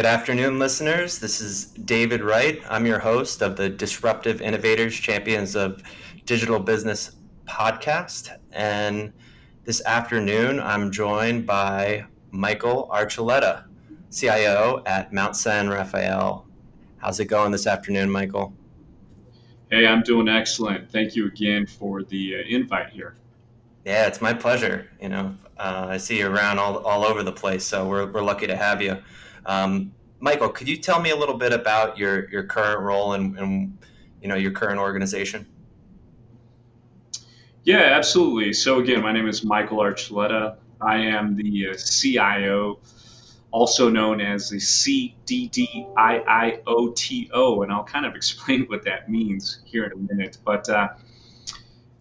Good afternoon, listeners. This is David Wright. I'm your host of the Disruptive Innovators Champions of Digital Business podcast. And this afternoon, I'm joined by Michael Archuleta, CIO at Mount Rafael. How's it going this afternoon, Michael? Hey, I'm doing excellent. Thank you again for the invite here. Yeah, it's my pleasure. I see you around all over the place, so we're lucky to have you. Michael, could you tell me a little bit about your current role and your current organization? Yeah, absolutely. So again, my name is Michael Archuleta. I am the CIO, also known as the CDDIIOTO, and I'll kind of explain what that means here in a minute. But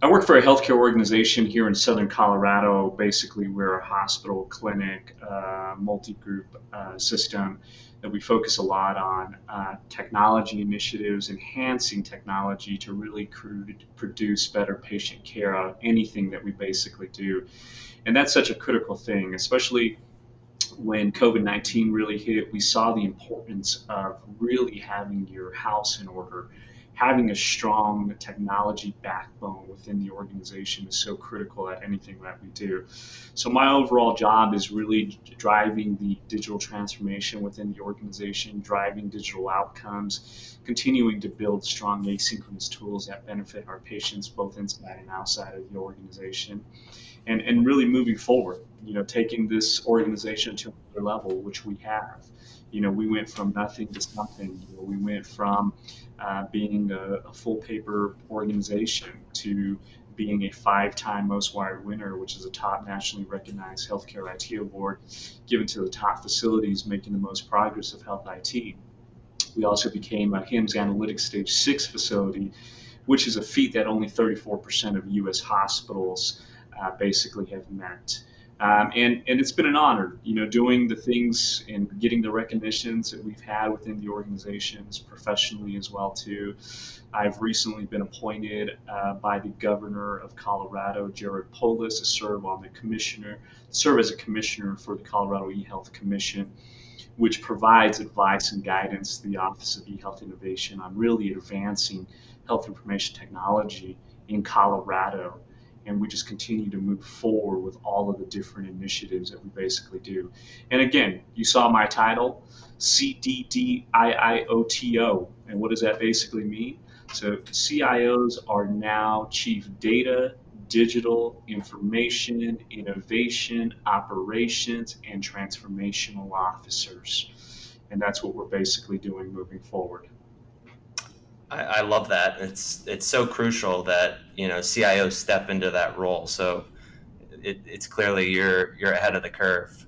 I work for a healthcare organization here in Southern Colorado. Basically, we're a hospital, clinic, multi-group system that we focus a lot on technology initiatives, enhancing technology to really produce better patient care out of anything that we basically do. And that's such a critical thing, especially when COVID-19 really hit. We saw the importance of really having your house in order. Having a strong technology backbone within the organization is so critical at anything that we do. So my overall job is really driving the digital transformation within the organization, driving digital outcomes, continuing to build strong asynchronous tools that benefit our patients both inside and outside of the organization, and really moving forward, taking this organization to another level, which we have. We went from nothing to something. We went from being a full paper organization to being a 5-time Most Wired winner, which is a top nationally recognized healthcare IT award given to the top facilities making the most progress of health IT. We also became a HIMSS Analytics Stage 6 facility, which is a feat that only 34% of U.S. hospitals basically have met. And it's been an honor, doing the things and getting the recognitions that we've had within the organizations professionally as well too. I've recently been appointed by the governor of Colorado, Jared Polis, to serve as a commissioner for the Colorado eHealth Commission, which provides advice and guidance to the Office of eHealth Innovation on really advancing health information technology in Colorado. And we just continue to move forward with all of the different initiatives that we basically do. And again, you saw my title, CDDIIOTO. And what does that basically mean? So CIOs are now Chief Data, Digital, Information, Innovation, Operations, and Transformational Officers. And that's what we're basically doing moving forward. I love that. It's so crucial that CIOs step into that role. So it's clearly you're ahead of the curve.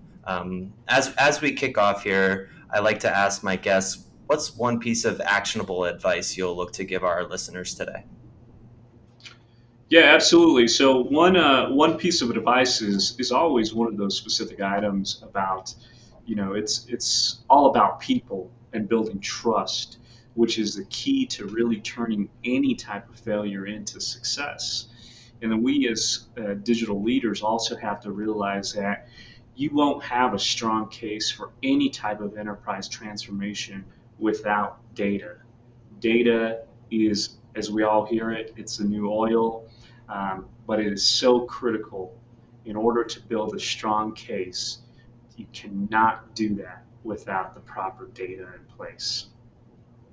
As we kick off here, I like to ask my guests, what's one piece of actionable advice you'll look to give our listeners today? Yeah, absolutely. So one piece of advice is always one of those specific items about, it's all about people and building trust, which is the key to really turning any type of failure into success. And then we as digital leaders also have to realize that you won't have a strong case for any type of enterprise transformation without data. Data is, as we all hear it, it's the new oil, but it is so critical in order to build a strong case. You cannot do that without the proper data in place.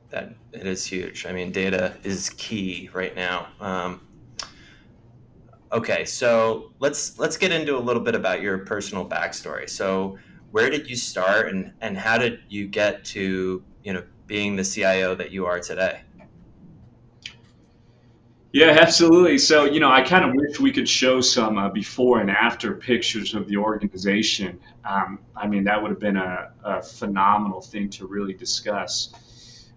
That it is huge. I mean, data is key right now. Okay, so let's get into a little bit about your personal backstory. So, where did you start, and how did you get to being the CIO that you are today? Yeah, absolutely. So, I kind of wish we could show some before and after pictures of the organization. I mean, that would have been a phenomenal thing to really discuss.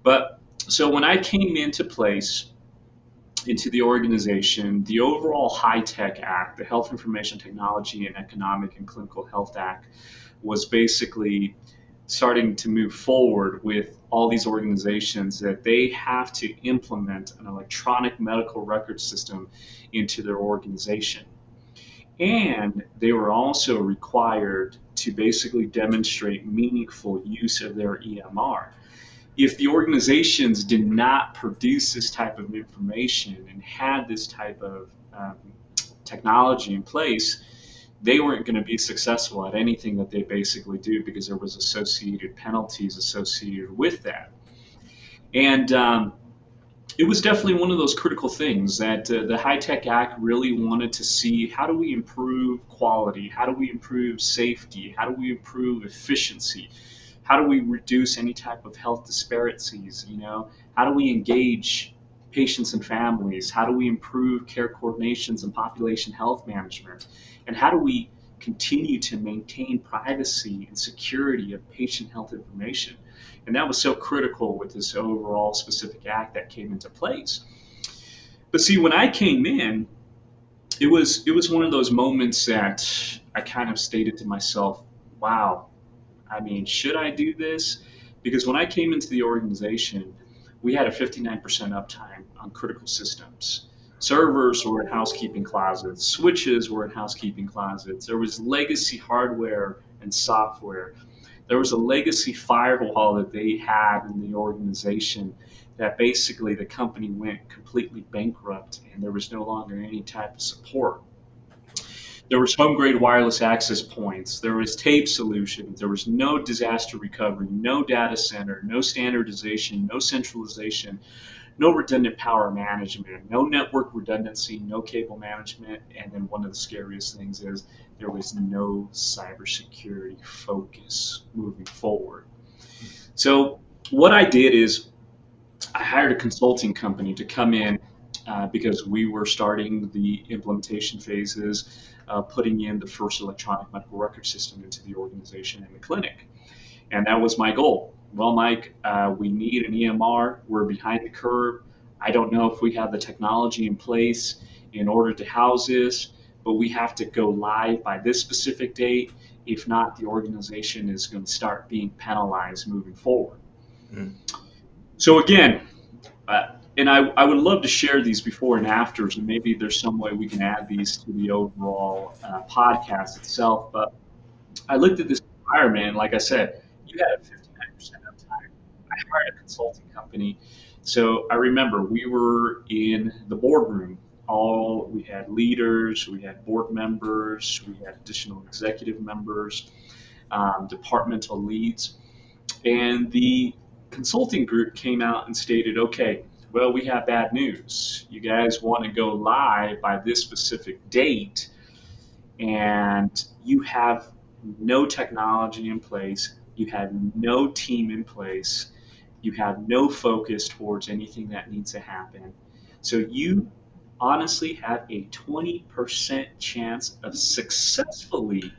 But so when I came into place into the organization, the overall High Tech Act, the Health Information Technology and Economic and Clinical Health Act, was basically starting to move forward with all these organizations that they have to implement an electronic medical record system into their organization. And they were also required to basically demonstrate meaningful use of their EMR. If the organizations did not produce this type of information and had this type of technology in place, they weren't going to be successful at anything that they basically do, because there was associated penalties associated with that. And it was definitely one of those critical things that the High Tech Act really wanted to see: how do we improve quality? How do we improve safety? How do we improve efficiency? How do we reduce any type of health disparities? How do we engage patients and families? How do we improve care coordinations and population health management? And how do we continue to maintain privacy and security of patient health information? And that was so critical with this overall specific act that came into place. But see, when I came in, it was one of those moments that I kind of stated to myself, wow, I mean, should I do this? Because when I came into the organization, we had a 59% uptime on critical systems. Servers were in housekeeping closets, switches were in housekeeping closets. There was legacy hardware and software. There was a legacy firewall that they had in the organization that basically the company went completely bankrupt, and there was no longer any type of support. There was home grade wireless access points. There was tape solutions. There was no disaster recovery, no data center, no standardization, no centralization, no redundant power management, no network redundancy, no cable management. And then one of the scariest things is there was no cybersecurity focus moving forward. So what I did is I hired a consulting company to come in because we were starting the implementation phases, putting in the first electronic medical record system into the organization and the clinic. And that was my goal. Well, Mike, we need an EMR. We're behind the curve. I don't know if we have the technology in place in order to house this, but we have to go live by this specific date. If not, the organization is going to start being penalized moving forward. Mm. So again, and I would love to share these before and afters, and maybe there's some way we can add these to the overall podcast itself. But I looked at this environment, and like I said, you had a 59% uptime. I hired a consulting company. So I remember we were in the boardroom. We had leaders, we had board members, we had additional executive members, departmental leads. And the consulting group came out and stated, okay, well, we have bad news. You guys want to go live by this specific date, and you have no technology in place. You have no team in place. You have no focus towards anything that needs to happen. So you honestly have a 20% chance of successfully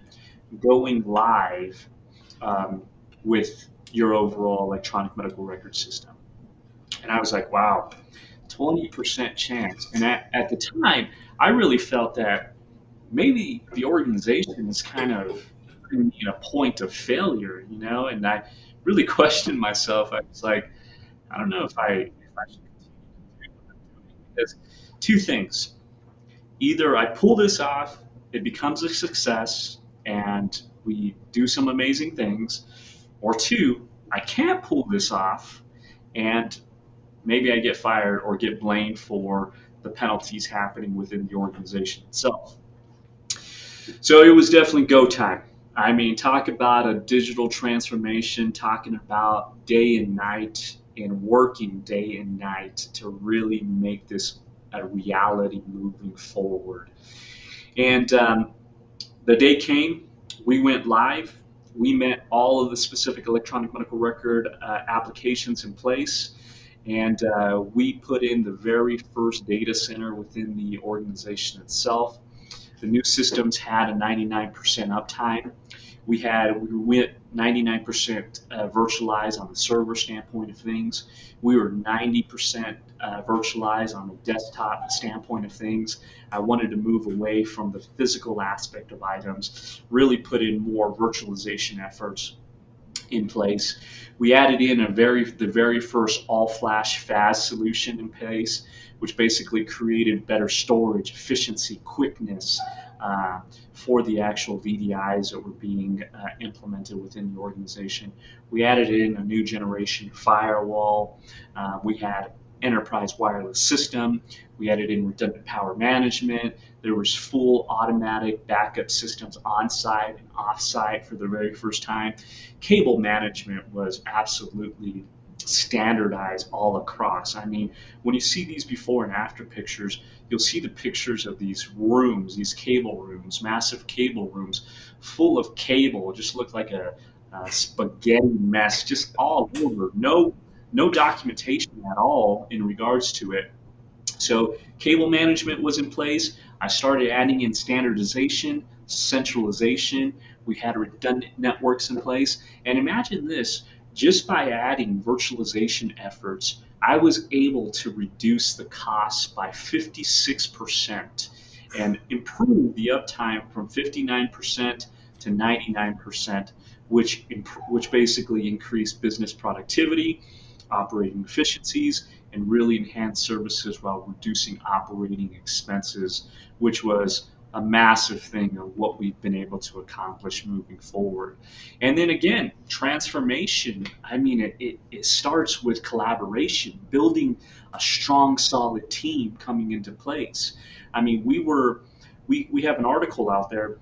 going live with your overall electronic medical record system. And I was like, wow, 20% chance. And at the time, I really felt that maybe the organization is kind of in a point of failure, and I really questioned myself. I was like, I don't know if I should continue to do what I'm doing. Because two things: either I pull this off, it becomes a success, and we do some amazing things, or two, I can't pull this off, and maybe I get fired or get blamed for the penalties happening within the organization itself. So it was definitely go time. I mean, talk about a digital transformation, talking about day and night and working day and night to really make this a reality moving forward. And the day came, we went live. We met all of the specific electronic medical record applications in place. And we put in the very first data center within the organization itself. The new systems had a 99% uptime. We went 99% virtualized on the server standpoint of things. We were 90% virtualized on the desktop standpoint of things. I wanted to move away from the physical aspect of items, really put in more virtualization efforts in place. We added in the very first all-flash FAS solution in place, which basically created better storage, efficiency, quickness, for the actual VDIs that were being implemented within the organization. We added in a new generation firewall. We had enterprise wireless system. We added in redundant power management. There was full automatic backup systems on-site and off-site for the very first time. Cable management was absolutely standardized all across. I mean, when you see these before and after pictures, you'll see the pictures of these rooms, these cable rooms, massive cable rooms full of cable. It just looked like a spaghetti mess, just all over. No documentation at all in regards to it. So cable management was in place. I started adding in standardization, centralization. We had redundant networks in place. And imagine this, just by adding virtualization efforts, I was able to reduce the costs by 56% and improve the uptime from 59% to 99%, which basically increased business productivity, operating efficiencies, and really enhance services while reducing operating expenses, which was a massive thing of what we've been able to accomplish moving forward. And then again, transformation. I mean, it starts with collaboration, building a strong, solid team coming into place. I mean, we have an article out there.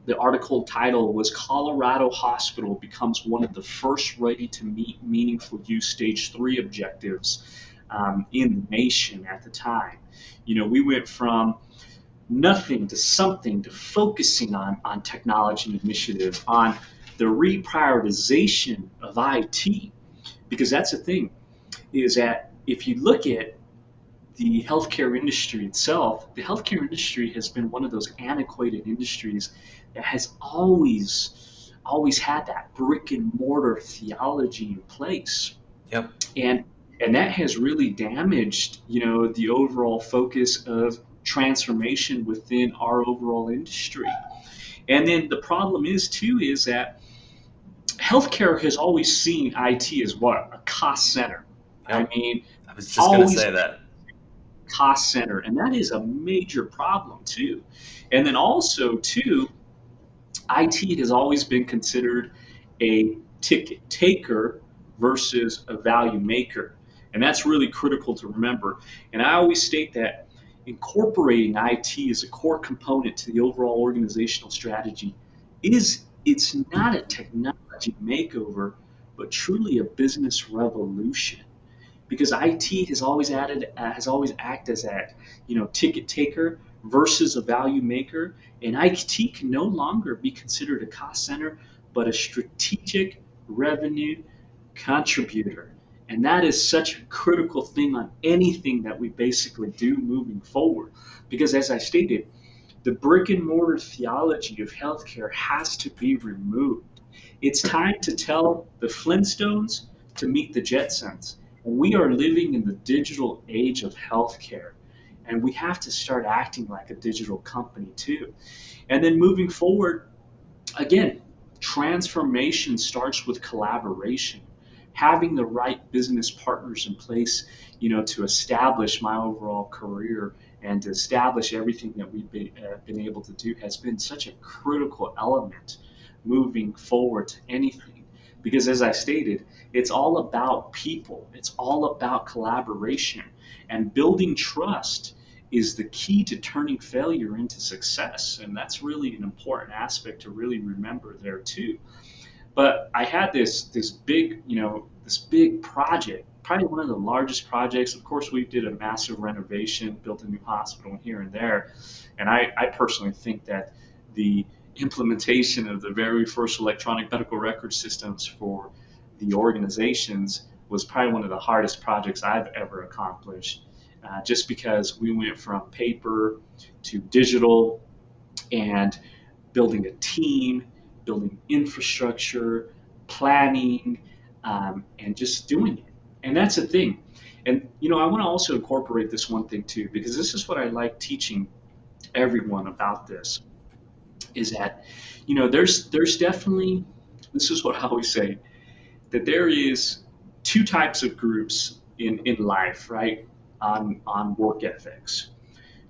The article title was Colorado Hospital becomes one of the first ready to meet meaningful use stage 3 objectives in the nation at the time. You know, we went from nothing to something to focusing on technology initiative, on the reprioritization of IT. Because that's the thing, is that if you look at the healthcare industry itself, the healthcare industry has been one of those antiquated industries that has always had that brick and mortar theology in place. Yep. And that has really damaged, you know, the overall focus of transformation within our overall industry. And then the problem is too is that healthcare has always seen IT as what? A cost center. Yep. I mean, I was just going to always say that. cost center, and that is a major problem too. And then also too, IT has always been considered a ticket taker versus a value maker. And that's really critical to remember. And I always state that incorporating IT as a core component to the overall organizational strategy it's not a technology makeover, but truly a business revolution. Because IT has always acted as that, you know, ticket taker versus a value maker, and IT can no longer be considered a cost center, but a strategic revenue contributor. And that is such a critical thing on anything that we basically do moving forward. Because as I stated, the brick and mortar theology of healthcare has to be removed. It's time to tell the Flintstones to meet the Jetsons. And we are living in the digital age of healthcare. And we have to start acting like a digital company too. And then moving forward, again, transformation starts with collaboration. Having the right business partners in place, you know, to establish my overall career and to establish everything that we've been able to do has been such a critical element moving forward to anything. Because as I stated, it's all about people. It's all about collaboration. And building trust is the key to turning failure into success. And that's really an important aspect to really remember there too. But I had this big, you know, this big project, probably one of the largest projects. Of course, we did a massive renovation, built a new hospital here and there. And I personally think that the implementation of the very first electronic medical record systems for the organizations was probably one of the hardest projects I've ever accomplished, just because we went from paper to digital and building a team, building infrastructure, planning, and just doing it. And that's the thing. And, you know, I want to also incorporate this one thing too, because this is what I like teaching everyone about this, is that, you know, there's definitely, this is what I always say, that there is two types of groups in life, right, on work ethics.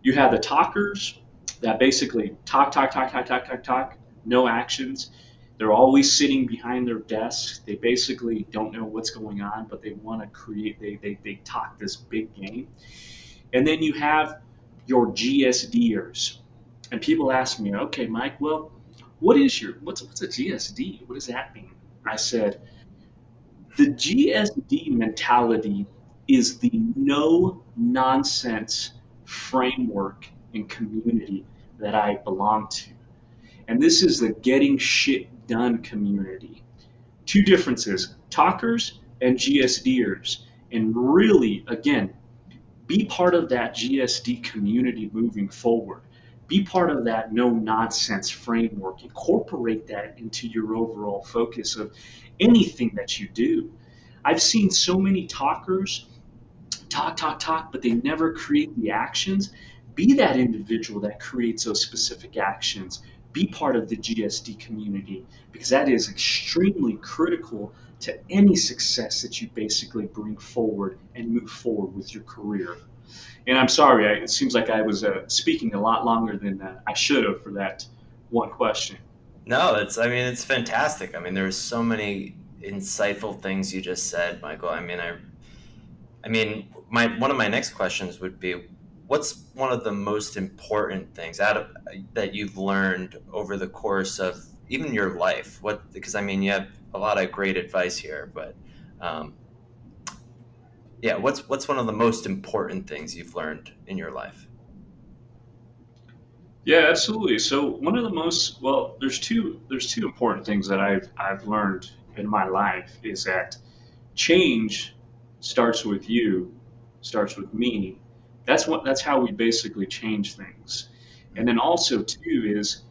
You have the talkers that basically talk, talk, talk, talk, talk, talk, talk, no actions. They're always sitting behind their desks. They basically don't know what's going on, but they want to create, they talk this big game. And then you have your GSDers. And people ask me, okay, Mike, well, what's a GSD? What does that mean? I said, the GSD mentality is the no nonsense framework and community that I belong to. And this is the getting shit done community. Two differences, talkers and GSDers. And really, again, be part of that GSD community moving forward. Be part of that no nonsense framework. Incorporate that into your overall focus of anything that you do. I've seen so many talkers talk, talk, talk, but they never create the actions. Be that individual that creates those specific actions. Be part of the GSD community because that is extremely critical to any success that you basically bring forward and move forward with your career. And I'm sorry, it seems like I was speaking a lot longer than I should have for that one question. No, it's fantastic. I mean, there's so many insightful things you just said, Michael. My one of my next questions would be, what's one of the most important things out of that you've learned over the course of even your life? What Because you have a lot of great advice here, but um, yeah, what's one of the most important things you've learned in your life? Yeah, absolutely. So one of the most well, there's two important things that I've learned in my life is that change starts with you, starts with me. That's how we basically change things. And then also too is,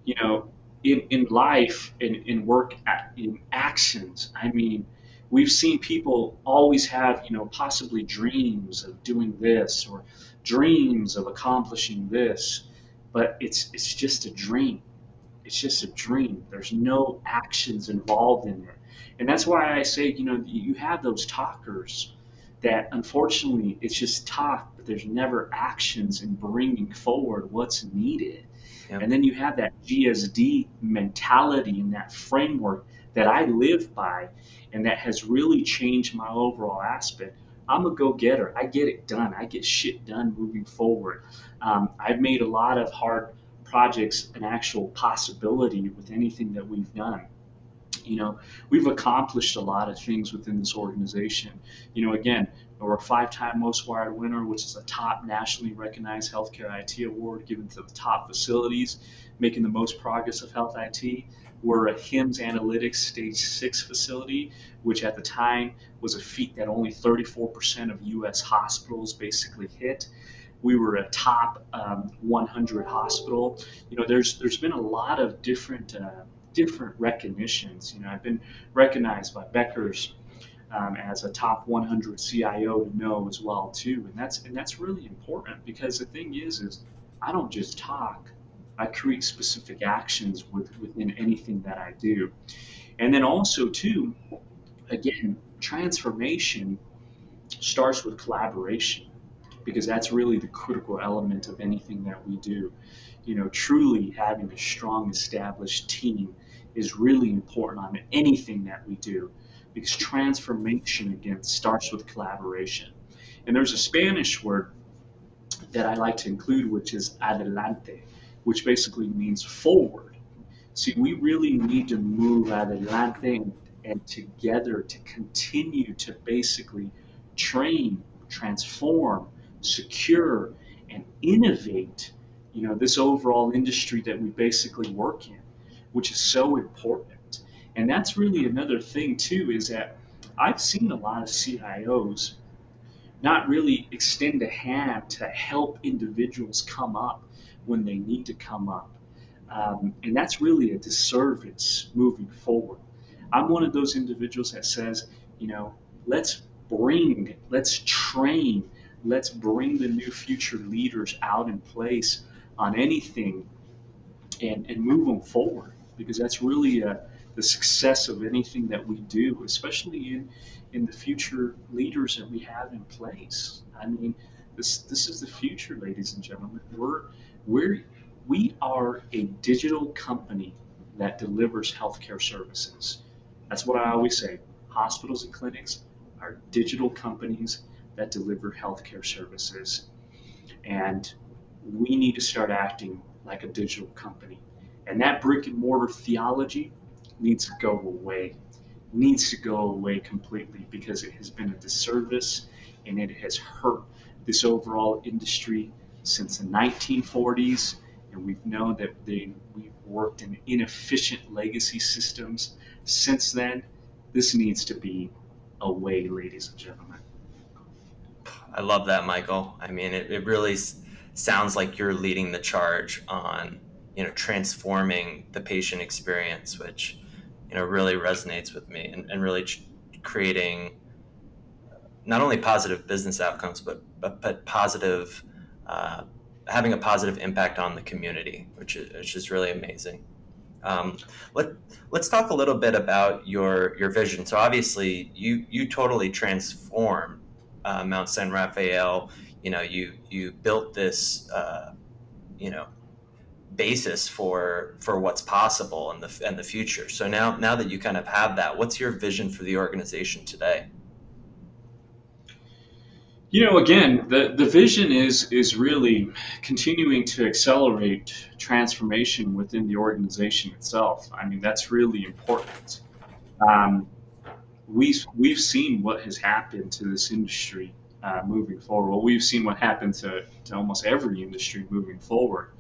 you know, in life, in work, in actions. I mean, we've seen people always have, possibly dreams of doing this or dreams of accomplishing this, but it's just a dream. It's just a dream. There's no actions involved in it. And that's why I say, you have those talkers that unfortunately it's just talk, but there's never actions in bringing forward what's needed. Yep. And then you have that GSD mentality and that framework that I live by and that has really changed my overall aspect. I'm a go getter. I get it done. I get shit done moving forward. I've made a lot of hard projects an actual possibility with anything that we've done. You know, we've accomplished a lot of things within this organization. Again, we're a five-time Most Wired winner, which is a top nationally recognized healthcare IT award given to the top facilities making the most progress of health IT. We're a HIMSS Analytics Stage 6 facility, which at the time was a feat that only 34% of U.S. hospitals basically hit. We were a top 100 hospital. There's been a lot of different recognitions. I've been recognized by Becker's as a top 100 CIO to know as well too, and that's really important because the thing is I don't just talk. I create specific actions within anything that I do, and then also too, again, transformation starts with collaboration because that's really the critical element of anything that we do. Truly having a strong established team is really important on anything that we do because transformation again starts with collaboration. And there's a Spanish word that I like to include, which is adelante, which basically means forward. See, we really need to move adelante and together to continue to basically train, transform, secure, and innovate, this overall industry that we basically work in, which is so important. And that's really another thing too, is that I've seen a lot of CIOs not really extend a hand to help individuals come up when they need to come up. And that's really a disservice moving forward. I'm one of those individuals that says, you know, let's let's train, let's bring the new future leaders out in place on anything and move them forward because that's really the success of anything that we do, especially in the future leaders that we have in place. I mean, this is the future, ladies and gentlemen. We're, we are a digital company that delivers healthcare services. That's what I always say. Hospitals and clinics are digital companies that deliver healthcare services. And we need to start acting like a digital company. And that brick and mortar theology needs to go away, needs to go away completely because it has been a disservice and it has hurt this overall industry since the 1940s. And we've known that we've worked in inefficient legacy systems since then. This needs to be away, ladies and gentlemen. I love that, Michael. I mean, it really sounds like you're leading the charge on, transforming the patient experience, which, really resonates with me, and really creating not only positive business outcomes, but positive, uh, having a positive impact on the community, which is really amazing. Um, let let's talk a little bit about your vision. So obviously, you totally transformed Mount San Rafael. You built this you know basis for what's possible in the future. So now that you kind of have that, what's your vision for the organization today? Again, the vision is really continuing to accelerate transformation within the organization itself. I mean, that's really important. Um, we've seen what has happened to this industry moving forward. Well, we've seen what happened to almost every industry moving forward.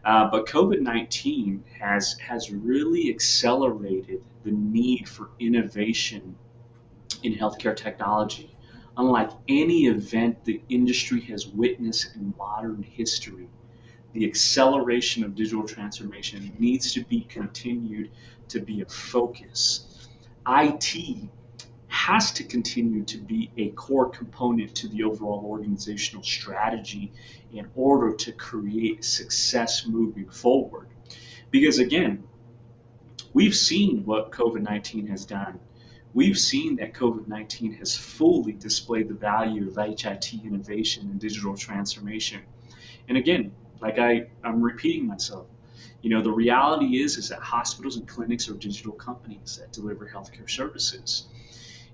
But COVID-19 has really accelerated the need for innovation in healthcare technology. Unlike any event the industry has witnessed in modern history, the acceleration of digital transformation needs to be continued to be a focus. IT has to continue to be a core component to the overall organizational strategy in order to create success moving forward. Because again, we've seen what COVID 19 has done. We've seen that COVID 19 has fully displayed the value of HIT innovation and digital transformation. And again, I'm repeating myself, the reality is that hospitals and clinics are digital companies that deliver healthcare services.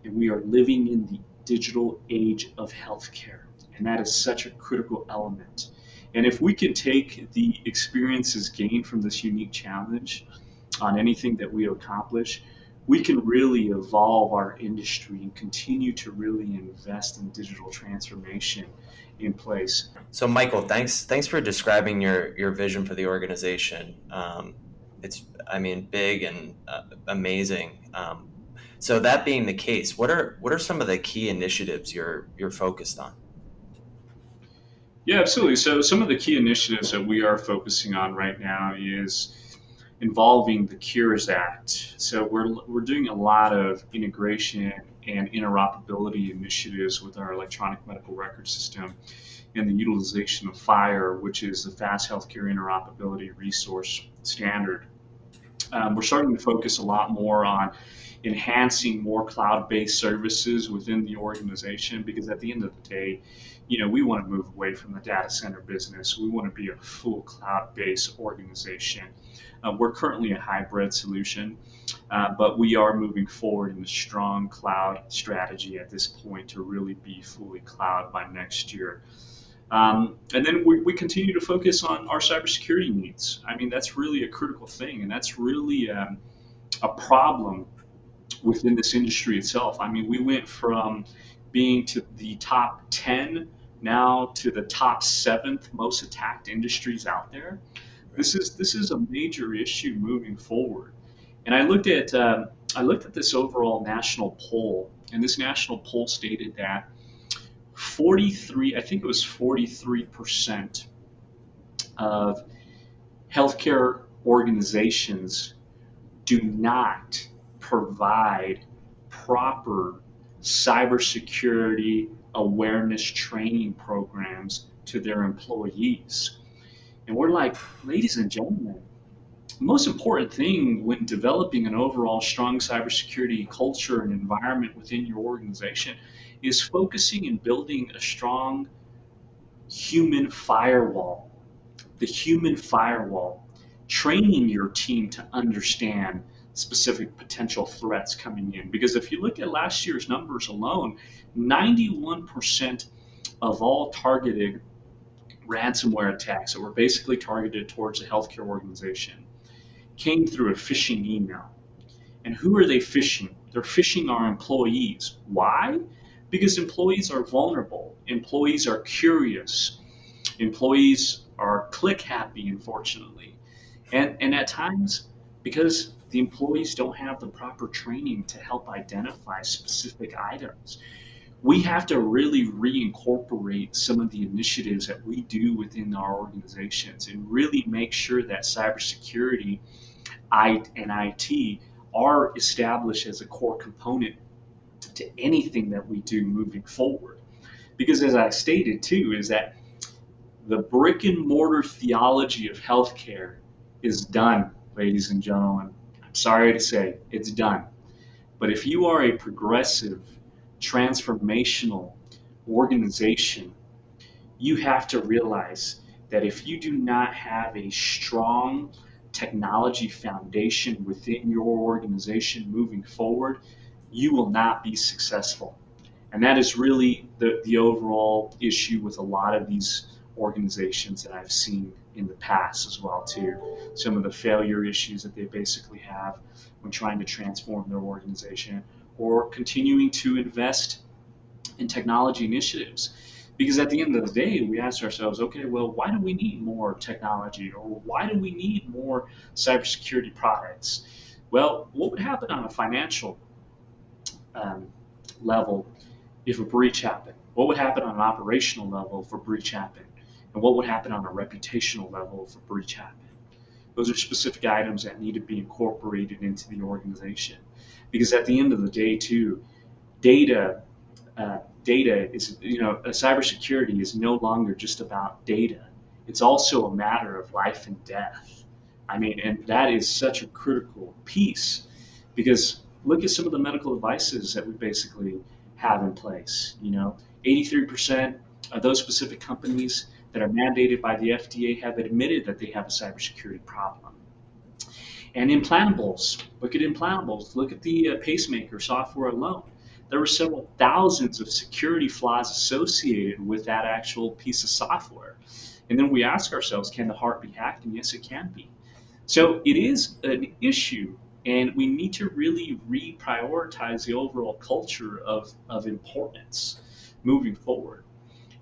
And we are living in the digital age of healthcare. And that is such a critical element. And if we can take the experiences gained from this unique challenge on anything that we accomplish, we can really evolve our industry and continue to really invest in digital transformation in place. So Michael, thanks for describing your vision for the organization. It's, I mean, big and amazing. So that being the case, what are some of the key initiatives you're focused on? Yeah, absolutely. So some of the key initiatives that we are focusing on right now is involving the Cures Act. So we're doing a lot of integration and interoperability initiatives with our electronic medical record system and the utilization of FHIR, which is the Fast Healthcare Interoperability Resource Standard. We're starting to focus a lot more on enhancing more cloud-based services within the organization because at the end of the day, we want to move away from the data center business. We want to be a full cloud-based organization. We're currently a hybrid solution, but we are moving forward in a strong cloud strategy at this point to really be fully cloud by next year. And then we continue to focus on our cybersecurity needs. I mean, that's really a critical thing, and that's really a problem within this industry itself. I mean, we went from being to the top 10 now to the top seventh most attacked industries out there. This is a major issue moving forward. And I looked at this overall national poll, and this national poll stated that 43, I think it was 43% of healthcare organizations do not provide proper cybersecurity awareness training programs to their employees. And we're like, ladies and gentlemen, the most important thing when developing an overall strong cybersecurity culture and environment within your organization is focusing and building a strong human firewall the human firewall, training your team to understand specific potential threats coming in. Because if you look at last year's numbers alone, 91% of all targeted ransomware attacks that were basically targeted towards a healthcare organization came through a phishing email. And who are they phishing? They're phishing our employees. Why? Because employees are vulnerable. Employees are curious. Employees are click happy, unfortunately. And at times, because the employees don't have the proper training to help identify specific items, we have to really reincorporate some of the initiatives that we do within our organizations and really make sure that cybersecurity and IT are established as a core component to anything that we do moving forward. Because as I stated too, is that the brick and mortar theology of healthcare is done, ladies and gentlemen. I'm sorry to say, it's done. But if you are a progressive, transformational organization, you have to realize that if you do not have a strong technology foundation within your organization moving forward, you will not be successful. And that is really the overall issue with a lot of these organizations that I've seen in the past as well too. Some of the failure issues that they basically have when trying to transform their organization or continuing to invest in technology initiatives. Because at the end of the day, we ask ourselves, okay, well, why do we need more technology or why do we need more cybersecurity products? Well, what would happen on a financial um, level if a breach happened? What would happen on an operational level if a breach happened? And what would happen on a reputational level if a breach happened? Those are specific items that need to be incorporated into the organization. Because at the end of the day, too, data data is, cybersecurity is no longer just about data. It's also a matter of life and death. I mean, and that is such a critical piece because look at some of the medical devices that we basically have in place. 83% of those specific companies that are mandated by the FDA have admitted that they have a cybersecurity problem. And implantables, look at implantables, look at the pacemaker software alone. There were several thousands of security flaws associated with that actual piece of software. And then we ask ourselves, can the heart be hacked? And yes, it can be. So it is an issue, and we need to really reprioritize the overall culture of importance moving forward.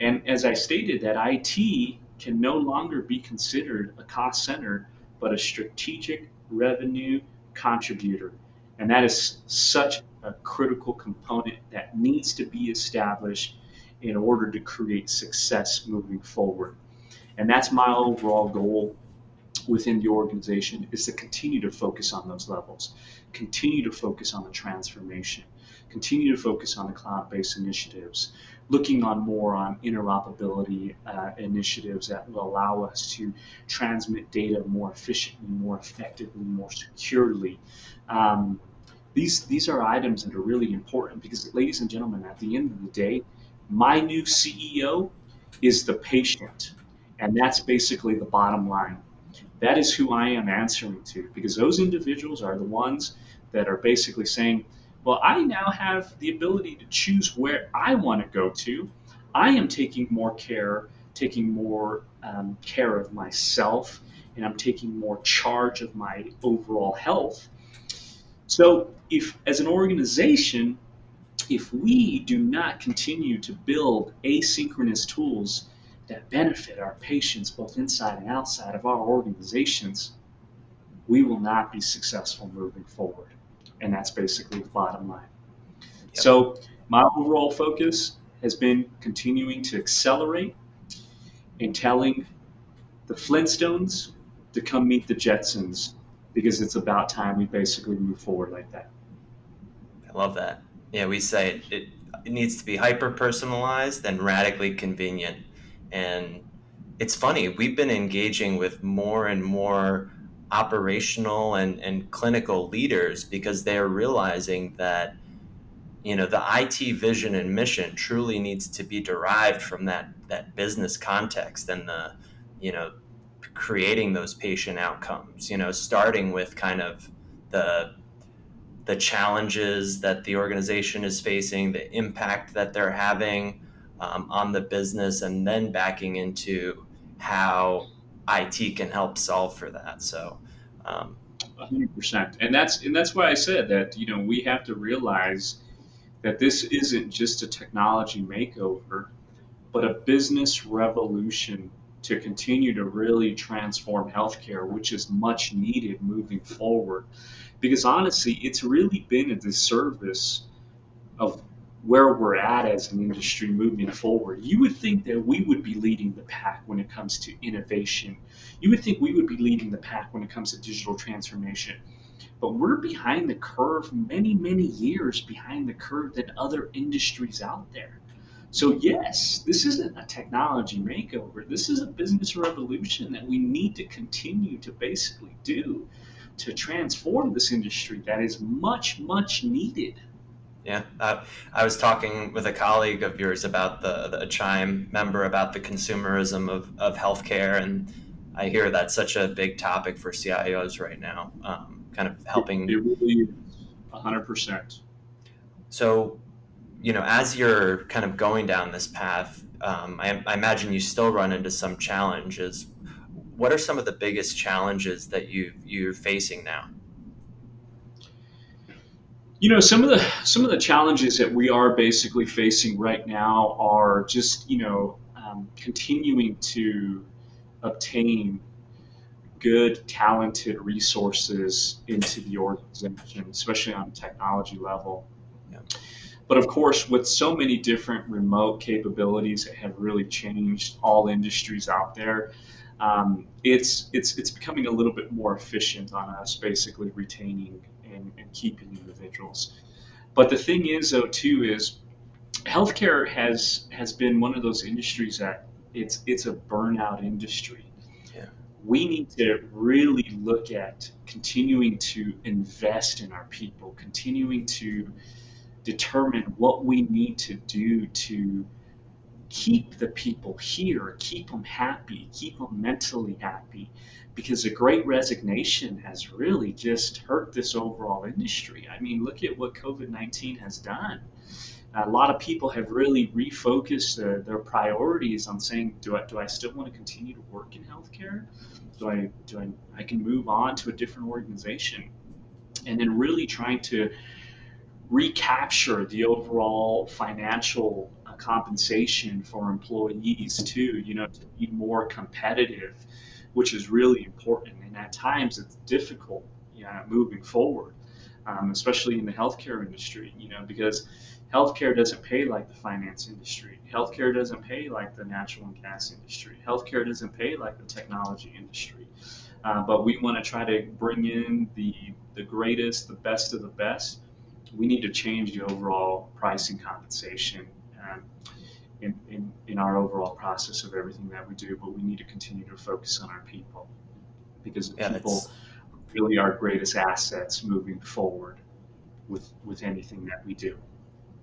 And as I stated, that IT can no longer be considered a cost center, but a strategic revenue contributor. And that is such a critical component that needs to be established in order to create success moving forward. And that's my overall goal within the organization is to continue to focus on those levels, continue to focus on the transformation, continue to focus on the cloud-based initiatives, looking on more on interoperability initiatives that will allow us to transmit data more efficiently, more effectively, more securely. These are items that are really important because, ladies and gentlemen, at the end of the day, my new CEO is the patient, and that's basically the bottom line. That is who I am answering to because those individuals are the ones that are basically saying, well, I now have the ability to choose where I want to go to. I am taking more care of myself, and I'm taking more charge of my overall health. So if, as an organization, if we do not continue to build asynchronous tools that benefit our patients both inside and outside of our organizations, we will not be successful moving forward. And that's basically the bottom line. Yep. So my overall focus has been continuing to accelerate and telling the Flintstones to come meet the Jetsons because it's about time we basically move forward like that. I love that. Yeah, we say it needs to be hyper personalized and radically convenient. And it's funny, we've been engaging with more and more operational and clinical leaders because they're realizing that the IT vision and mission truly needs to be derived from that business context and the you know creating those patient outcomes, starting with kind of the challenges that the organization is facing, the impact that they're having on the business, and then backing into how IT can help solve for that. So, 100%. And that's why I said that, we have to realize that this isn't just a technology makeover, but a business revolution to continue to really transform healthcare, which is much needed moving forward. Because honestly, it's really been a disservice of where we're at as an industry moving forward. You would think that we would be leading the pack when it comes to innovation. You would think we would be leading the pack when it comes to digital transformation. But we're behind the curve, many, many years behind the curve than other industries out there. So, yes, this isn't a technology makeover. This is a business revolution that we need to continue to basically do to transform this industry that is much, much needed. yeah, I was talking with a colleague of yours about the Chime member about the consumerism of healthcare, and I hear that's such a big topic for CIOs right now, kind of It helping. really is 100%. So, as you're kind of going down this path, I imagine you still run into some challenges. What are some of the biggest challenges that you're facing now? Some of the challenges that we are basically facing right now are just continuing to obtain good, talented resources into the organization, especially on a technology level. Yeah. But of course, with so many different remote capabilities that have really changed all industries out there, it's becoming a little bit more efficient on us, basically retaining and keeping individuals. But the thing is, though, too, is healthcare has been one of those industries that it's a burnout industry. Yeah. We need to really look at continuing to invest in our people, continuing to determine what we need to do to keep the people here, keep them happy, keep them mentally happy, because the great resignation has really just hurt this overall industry. I mean, look at what COVID-19 has done. A lot of people have really refocused their priorities on saying, do I still want to continue to work in healthcare? I can move on to a different organization, and then really trying to recapture the overall financial compensation for employees too, to be more competitive, which is really important. And at times it's difficult, moving forward, especially in the healthcare industry, because healthcare doesn't pay like the finance industry. Healthcare doesn't pay like the natural and gas industry. Healthcare doesn't pay like the technology industry. But we want to try to bring in the greatest, the best of the best. We need to change the overall pricing compensation um, in our overall process of everything that we do, but we need to continue to focus on our people because the Yeah, people really are our greatest assets moving forward with anything that we do.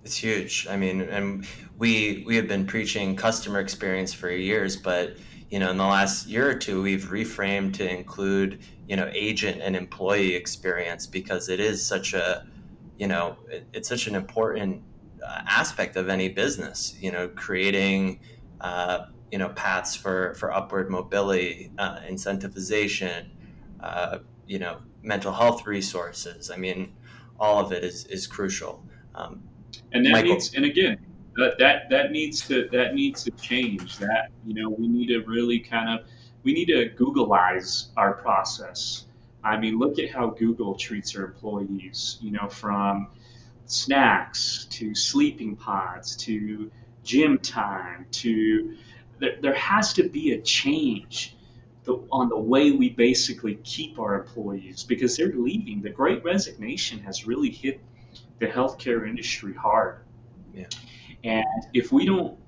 it's huge. I mean, and we have been preaching customer experience for years, but in the last year or two, we've reframed to include agent and employee experience because it is such a it's such an important aspect of any business. Creating paths for upward mobility, incentivization, mental health resources. I mean, all of it is crucial. Um, And that Michael, needs, and again, that needs to change. That we need to really we need to Googleize our process. I mean, look at how Google treats their employees. From snacks to sleeping pods to gym time to there has to be a change on the way we basically keep our employees because they're leaving. The great resignation has really hit the healthcare industry hard. yeah, And if we don't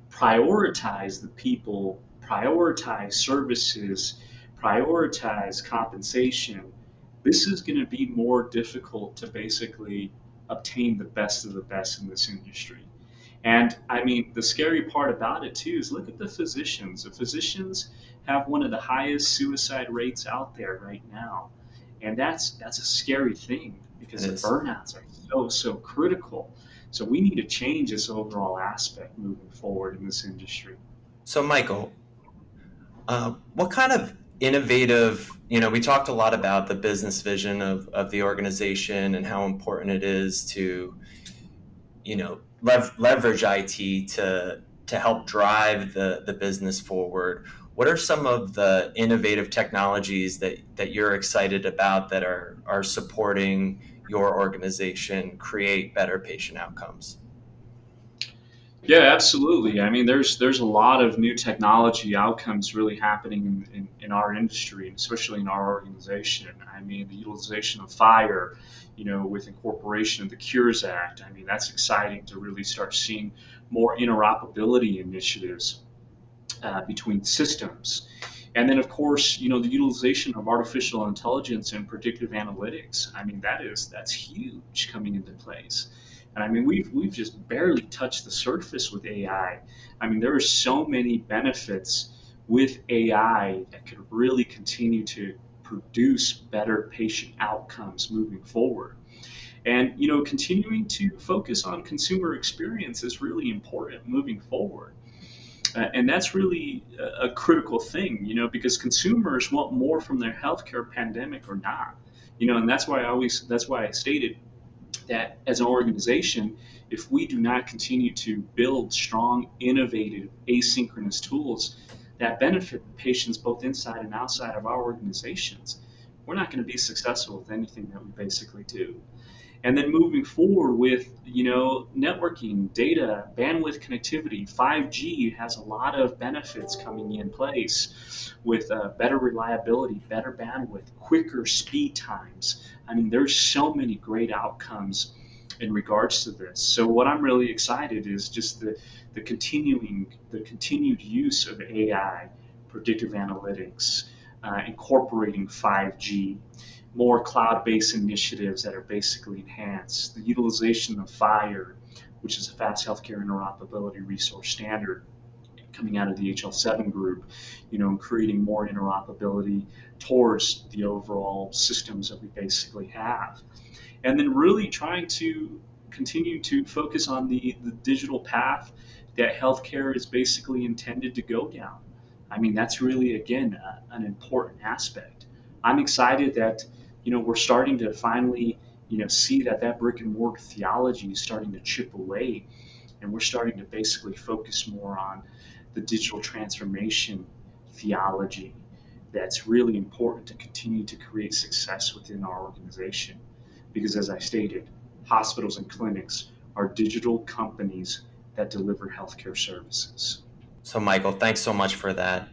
prioritize the people, prioritize services, prioritize compensation, this is going to be more difficult to basically obtain the best of the best in this industry. And I mean, the scary part about it too is look at the physicians. The physicians have one of the highest suicide rates out there right now. And that's a scary thing It because the is. burnouts are so critical. So we need to change this overall aspect moving forward in this industry. So, Michael, what kind of innovative, we talked a lot about the business vision of the organization and how important it is to, leverage IT to help drive the business forward. What are some of the innovative technologies that you're excited about that are supporting your organization create better patient outcomes? Yeah, absolutely. I mean, there's a lot of new technology outcomes really happening in our industry, and especially in our organization. I mean, the utilization of fire, with incorporation of the Cures Act. I mean, that's exciting to really start seeing more interoperability initiatives between systems. And then, of course, the utilization of artificial intelligence and predictive analytics. I mean, that's huge coming into place. And I mean, we've just barely touched the surface with AI. I mean, there are so many benefits with AI that could really continue to produce better patient outcomes moving forward. And continuing to focus on consumer experience is really important moving forward. And that's really a critical thing, because consumers want more from their healthcare pandemic or not. And that's why I stated that as an organization, if we do not continue to build strong, innovative, asynchronous tools that benefit patients both inside and outside of our organizations, we're not going to be successful with anything that we basically do. And then moving forward with, networking, data, bandwidth connectivity, 5G has a lot of benefits coming in place with better reliability, better bandwidth, quicker speed times. I mean, there's so many great outcomes in regards to this. So what I'm really excited is just the continued use of AI, predictive analytics, incorporating 5G, more cloud-based initiatives that are basically enhanced, the utilization of FHIR, which is a fast healthcare interoperability resource standard coming out of the HL7 group, and creating more interoperability towards the overall systems that we basically have. And then really trying to continue to focus on the digital path that healthcare is basically intended to go down. I mean, that's really, again, an important aspect. I'm excited that we're starting to finally see that brick and mortar theology is starting to chip away, and we're starting to basically focus more on the digital transformation theology that's really important to continue to create success within our organization. Because as I stated, hospitals and clinics are digital companies that deliver healthcare services. So, Michael, thanks so much for that.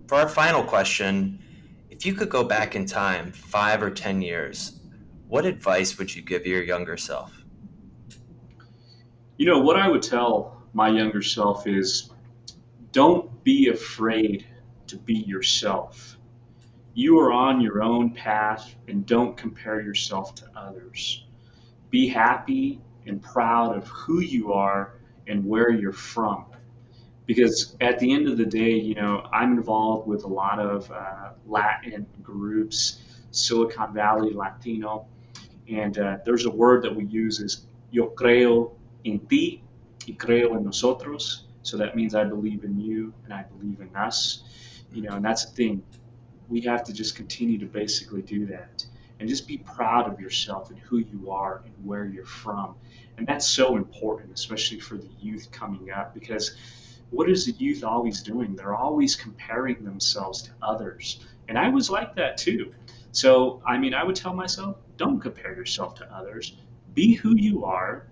For our final question, if you could go back in time 5 or 10 years, what advice would you give your younger self? What I would tell my younger self is don't be afraid to be yourself. You are on your own path and don't compare yourself to others. Be happy and proud of who you are and where you're from. Because at the end of the day, I'm involved with a lot of Latin groups, Silicon Valley Latino, and there's a word that we use is yo creo en ti y creo en nosotros. So that means I believe in you and I believe in us. And that's the thing. We have to just continue to basically do that and just be proud of yourself and who you are and where you're from. And that's so important, especially for the youth coming up, because what is the youth always doing? They're always comparing themselves to others. And I was like that too. So, I mean, I would tell myself, don't compare yourself to others. Be who you are.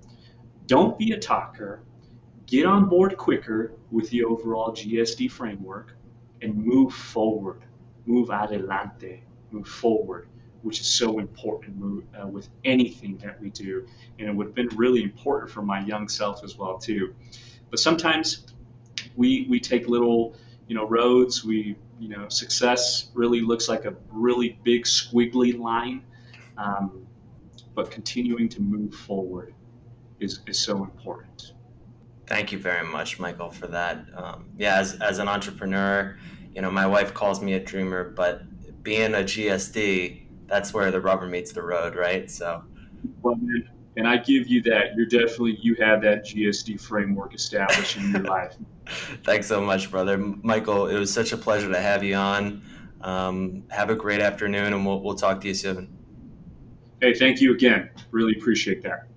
Don't be a talker. Get on board quicker with the overall GSD framework and move forward. Move adelante. Move forward, which is so important with anything that we do. And it would have been really important for my young self as well too. But sometimes we take little roads. Success really looks like a really big squiggly line, um, but continuing to move forward is so important. Thank you very much, Michael, for that. Yeah, as an entrepreneur, My wife calls me a dreamer, but being a GSD, that's where the rubber meets the road, right? So Well, man, and I give you that. You have that GSD framework established in your life. thanks so much, brother. Michael, it was such a pleasure to have you on. Have a great afternoon, and we'll talk to you soon. Hey, thank you again. Really appreciate that.